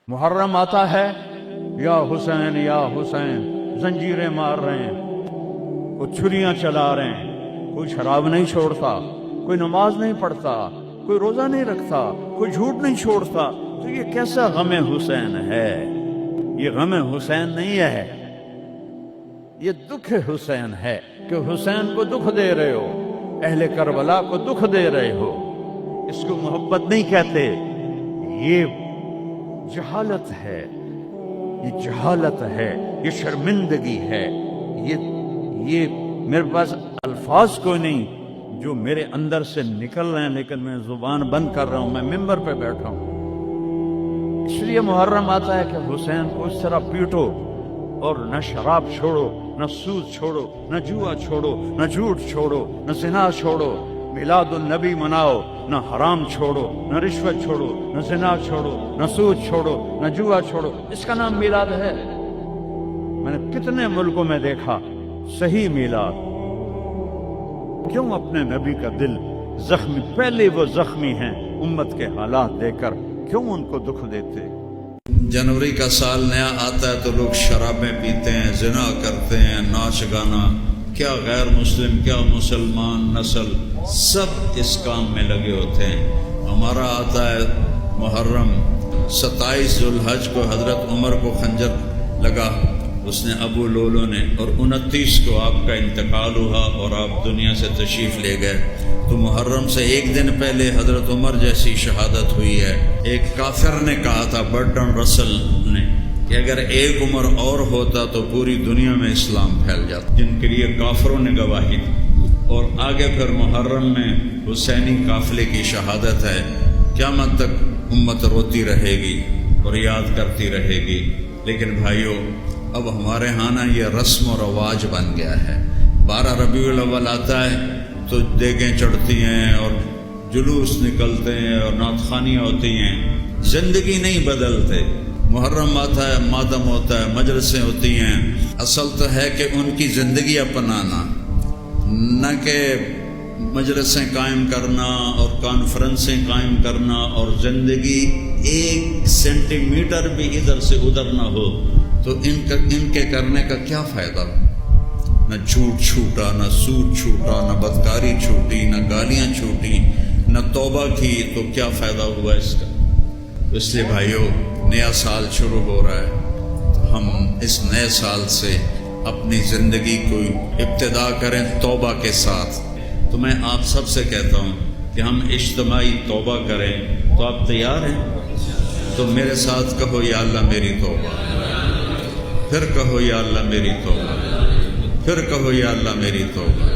محرم آتا ہے، یا حسین یا حسین، زنجیریں مار رہے ہیں، کوئی چھریاں چلا رہے ہیں، کوئی شراب نہیں چھوڑتا، کوئی نماز نہیں پڑھتا، کوئی روزہ نہیں رکھتا، کوئی جھوٹ نہیں چھوڑتا، تو یہ کیسا غم حسین ہے؟ یہ غم حسین نہیں ہے، یہ دکھ حسین ہے کہ حسین کو دکھ دے رہے ہو، اہل کربلا کو دکھ دے رہے ہو۔ اس کو محبت نہیں کہتے، یہ جہالت ہے، یہ جہالت ہے، یہ شرمندگی ہے، یہ میرے پاس الفاظ کوئی نہیں جو میرے اندر سے نکل رہے ہیں، لیکن میں زبان بند کر رہا ہوں، میں ممبر پہ بیٹھا ہوں۔ اس لیے محرم آتا ہے کہ حسین کو اس طرح پیٹو، اور نہ شراب چھوڑو، نہ سود چھوڑو، نہ جوا چھوڑو، نہ جھوٹ چھوڑو، نہ زنا چھوڑو، میلاد النبی مناؤ، نہ حرام چھوڑو، نہ رشوت چھوڑو، نہ زنا چھوڑو، نہ سود چھوڑو، نہ جوا چھوڑو۔ اس کا نام میلاد ہے۔ میں نے کتنے ملکوں میں دیکھا صحیح میلاد۔ کیوں اپنے نبی کا دل زخمی، پہلے وہ زخمی ہیں امت کے حالات دے کر، کیوں ان کو دکھ دیتے؟ جنوری کا سال نیا آتا ہے تو لوگ شرابیں پیتے ہیں، زنا کرتے ہیں، ناچ گانا، کیا غیر مسلم کیا مسلمان نسل سب اس کام میں لگے ہوتے ہیں۔ ہمارا آتا ہے محرم، 27 ذوالحج کو حضرت عمر کو خنجر لگا، اس نے ابو لولو نے، اور 29 کو آپ کا انتقال ہوا اور آپ دنیا سے تشریف لے گئے۔ تو محرم سے ایک دن پہلے حضرت عمر جیسی شہادت ہوئی ہے۔ ایک کافر نے کہا تھا، برٹن رسل نے، کہ اگر ایک عمر اور ہوتا تو پوری دنیا میں اسلام پھیل جاتا، جن کے لیے کافروں نے گواہی دی۔ اور آگے پھر محرم میں حسینی قافلے کی شہادت ہے۔ قیامت تک امت روتی رہے گی اور یاد کرتی رہے گی۔ لیکن بھائیو، اب ہمارے ہاں نا یہ رسم و رواج بن گیا ہے۔ 12 ربیع الاول آتا ہے تو دیگیں چڑھتی ہیں اور جلوس نکلتے ہیں اور نعت خوانیاں ہوتی ہیں، زندگی نہیں بدلتے۔ محرم آتا ہے، ماتم ہوتا ہے، مجلسیں ہوتی ہیں۔ اصل تو ہے کہ ان کی زندگی اپنانا، نہ کہ مجلسیں قائم کرنا اور کانفرنسیں قائم کرنا، اور زندگی 1 سینٹی میٹر بھی ادھر سے ادھر نہ ہو تو ان کے کرنے کا کیا فائدہ؟ نہ جھوٹ چھوٹا، نہ سود چھوٹا، نہ بدکاری چھوٹی، نہ گالیاں چھوٹی، نہ توبہ کی، تو کیا فائدہ ہوا اس کا؟ اس لیے بھائیو، نیا سال شروع ہو رہا ہے، تو ہم اس نئے سال سے اپنی زندگی کو ابتدا کریں توبہ کے ساتھ۔ تو میں آپ سب سے کہتا ہوں کہ ہم اجتماعی توبہ کریں، تو آپ تیار ہیں؟ تو میرے ساتھ کہو، یا اللہ میری توبہ، پھر کہو یا اللہ میری توبہ، پھر کہو یا اللہ میری توبہ۔